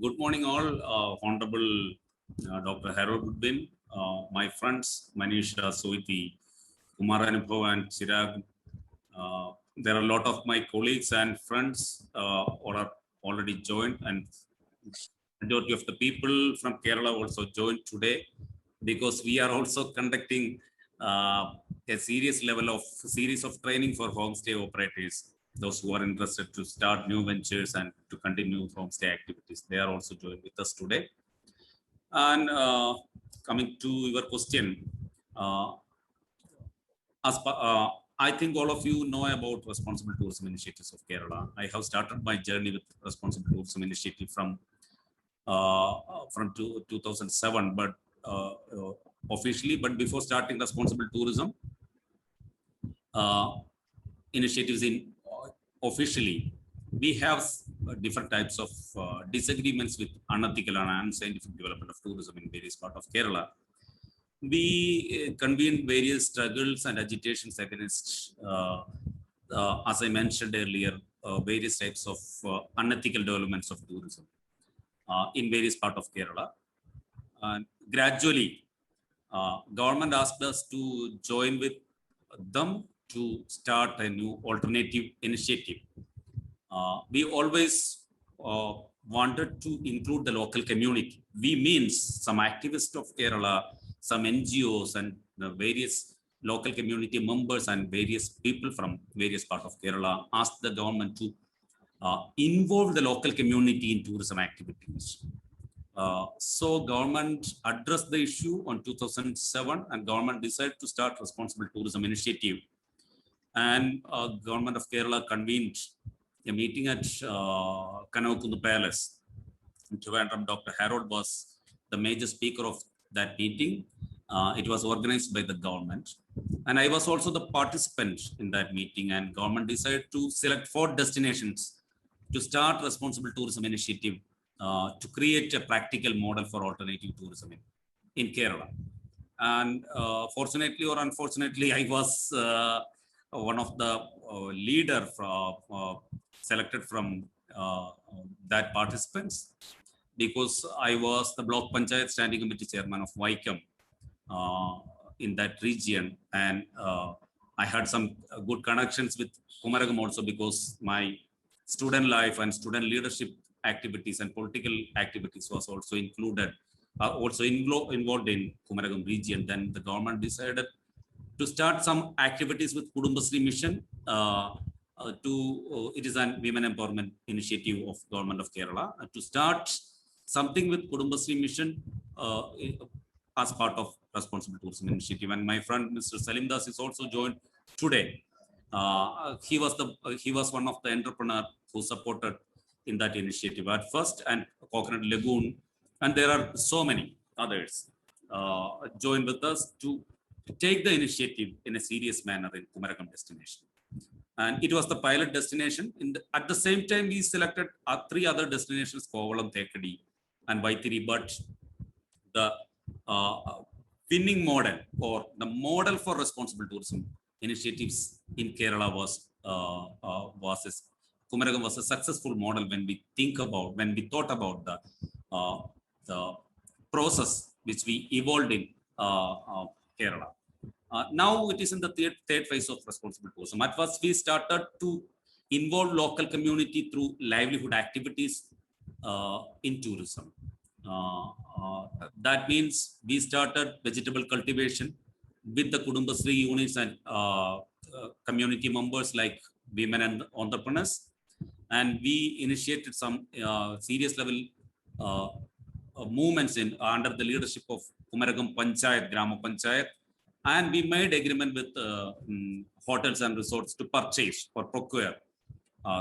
Good morning, all. Honorable Dr. Harold Goodwin, my friends Manisha, Soiti, Kumar Anubhav, and Chirag. There are a lot of my colleagues and friends who are already joined, and majority of the people from Kerala also joined today because we are also conducting a series of training for homestay operators. Those who are interested to start new ventures and to continue homestay activities, they are also joined with us today. And coming to your question, uh, I think all of you know about responsible tourism initiatives of Kerala. I have started my journey with responsible tourism initiative from 2007, but officially, but before starting responsible tourism initiatives in officially, we have different types of disagreements with unethical and unscientific development of tourism in various parts of Kerala. We convened various struggles and agitations against, as I mentioned earlier, various types of unethical developments of tourism in various parts of Kerala. And gradually, government asked us to join with them to start a new alternative initiative. We always wanted to include the local community. We means some activists of Kerala, some NGOs, and the various local community members and various people from various parts of Kerala asked the government to involve the local community in tourism activities. So government addressed the issue on 2007, and government decided to start responsible tourism initiative. And government of Kerala convened a meeting at Kanavakundu Palace. Trivandrum, Dr. Harold was the major speaker of that meeting. It was organized by the government, and I was also the participant in that meeting. And government decided to select 4 destinations to start responsible tourism initiative to create a practical model for alternative tourism in Kerala. And fortunately or unfortunately, I was one of the leader selected from that participants, because I was the block panchayat standing committee chairman of Vaikam in that region, and I had some good connections with Kumaragam also, because my student life and student leadership activities and political activities was also included, involved in Kumaragam region. Then the government decided to start some activities with Kudumbasri Mission. It is a women empowerment initiative of government of Kerala to start something with Kudumbasri Mission as part of responsible tourism initiative. And my friend Mr. Salim Das is also joined today. He was one of the entrepreneurs who supported in that initiative at first, and Coconut Lagoon, and there are so many others joined with us to take the initiative in a serious manner in Kumaragam destination. And it was the pilot destination. At the same time, we selected 3 other destinations, Kovalam, Thekadi, and Vaitiri. But the winning model, or the model for responsible tourism initiatives in Kerala was Kumaragam was a successful model when we thought about the process which we evolved in Kerala. Now it is in the third phase of responsible tourism. At first, we started to involve local community through livelihood activities in tourism. That means we started vegetable cultivation with the Kudumbasri units and community members like women and entrepreneurs. And we initiated some serious level movements under the leadership of Kumaragam Panchayat, Grama Panchayat. And we made agreement with hotels and resorts to purchase or procure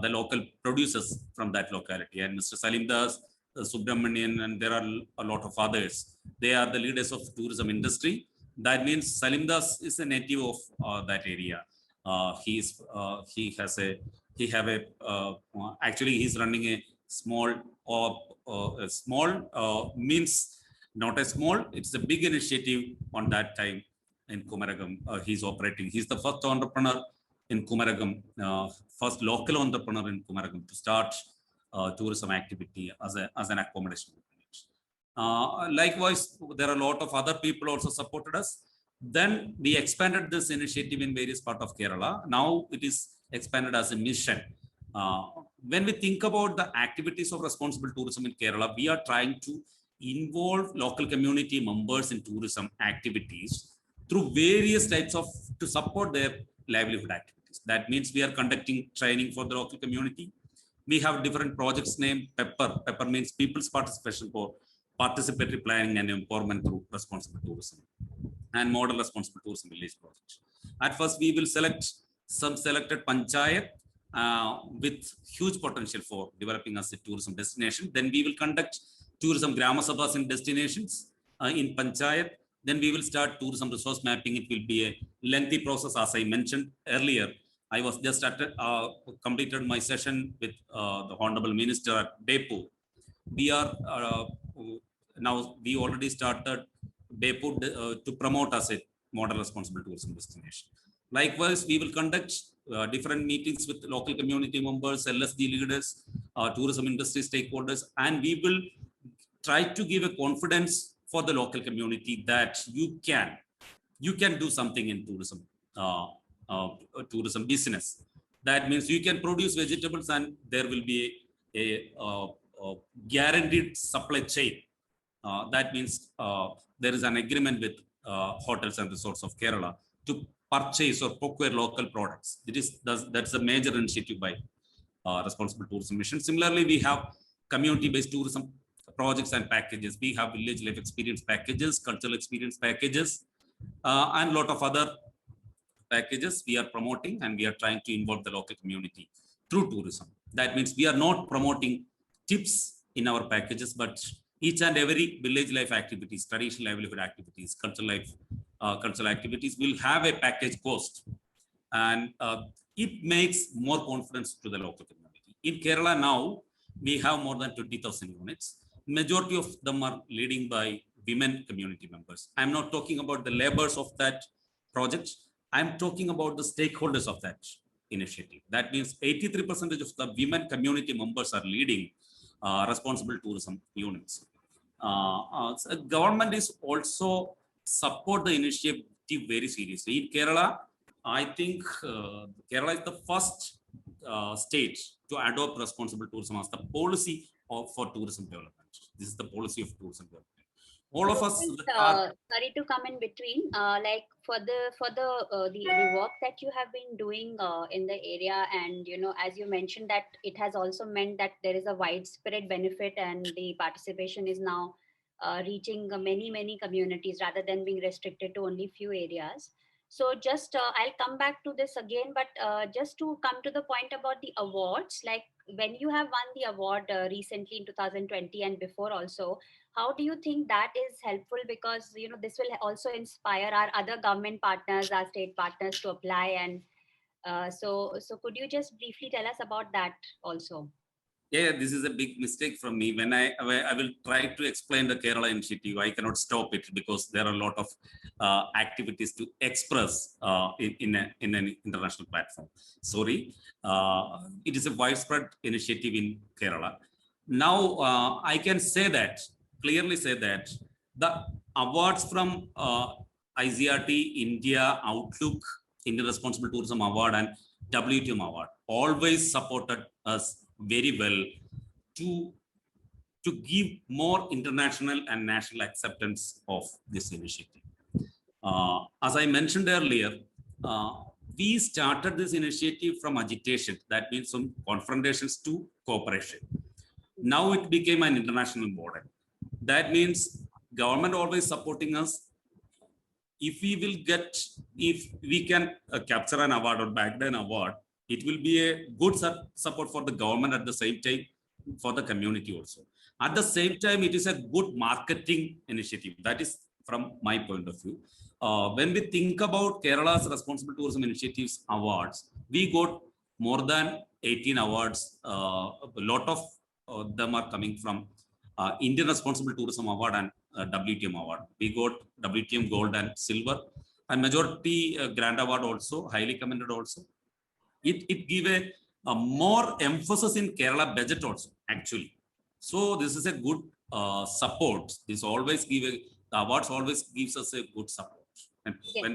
the local producers from that locality. And Mr. Salim Das, Subramanian, and there are a lot of others. They are the leaders of tourism industry. That means Salim Das is a native of that area. Actually he's running a small means not a small, it's a big initiative on that time in Kumaragam. He's operating. He's the first entrepreneur in Kumaragam, first local entrepreneur in Kumaragam to start tourism activity as an accommodation. Likewise, there are a lot of other people also supported us. Then we expanded this initiative in various parts of Kerala. Now it is expanded as a mission. Uh, when we think about the activities of responsible tourism in Kerala, we are trying to involve local community members in tourism activities through various types of to support their livelihood activities. That means we are conducting training for the local community. We have different projects named PEPPER. PEPPER means People's Participation for Participatory Planning and Empowerment through Responsible Tourism, and Model Responsible Tourism Village Project. At first, we will select some selected panchayat with huge potential for developing as a tourism destination. Then we will conduct tourism Grama Sabhas in destinations in panchayat. Then we will start tourism resource mapping. It will be a lengthy process, as I mentioned earlier. I was just completed my session with the Honorable Minister at Bepur. We are now we already started Bepur to promote as a model responsible tourism destination. Likewise, we will conduct different meetings with local community members, LSD leaders, tourism industry stakeholders, and we will try to give a confidence for the local community that you can do something in tourism. Tourism business. That means you can produce vegetables and there will be a guaranteed supply chain. That means there is an agreement with hotels and resorts of Kerala to purchase or procure local products. That's a major initiative by Responsible Tourism Mission. Similarly, we have community-based tourism projects and packages. We have village life experience packages, cultural experience packages, and a lot of other packages we are promoting, and we are trying to involve the local community through tourism. That means we are not promoting tips in our packages, but each and every village life activities, traditional livelihood activities, cultural activities will have a package cost, and it makes more confidence to the local community. In Kerala now, we have more than 20,000 units. Majority of them are leading by women community members. I'm not talking about the laborers of that project. I'm talking about the stakeholders of that initiative. That means 83% of the women community members are leading responsible tourism units. So government is also support the initiative very seriously. In Kerala, I think Kerala is the first state to adopt responsible tourism as the policy for tourism development. This is the policy of tourism development. All of us are, sorry to come in between, like for the work that you have been doing in the area, and as you mentioned that it has also meant that there is a widespread benefit and the participation is now reaching many communities rather than being restricted to only few areas. So just I'll come back to this again, but just to come to the point about the awards, like when you have won the award recently in 2020 and before also, how do you think that is helpful? Because this will also inspire our other government partners, our state partners to apply. And so could you just briefly tell us about that also? yeah, this is a big mistake from me. When I will try to explain the Kerala initiative, I cannot stop it because there are a lot of activities to express in an international platform. Sorry, it is a widespread initiative in Kerala. Now I can clearly say that the awards from ICRT, India, Outlook, Indian Responsible Tourism Award, and WTM Award always supported us very well to give more international and national acceptance of this initiative. As I mentioned earlier, we started this initiative from agitation. That means from confrontations to cooperation. Now it became an international model. That means government always supporting us. If we can capture an award or back an award, it will be a good support for the government, at the same time for the community also. At the same time, it is a good marketing initiative. That is from my point of view. When we think about Kerala's Responsible Tourism Initiatives awards, we got more than 18 awards. A lot of them are coming from Indian Responsible Tourism Award and WTM Award. We got WTM Gold and Silver, and majority Grand Award also, highly commended also. It give a more emphasis in Kerala budget also actually. So this is a good support. This always give the awards always gives us a good support. And Yes. when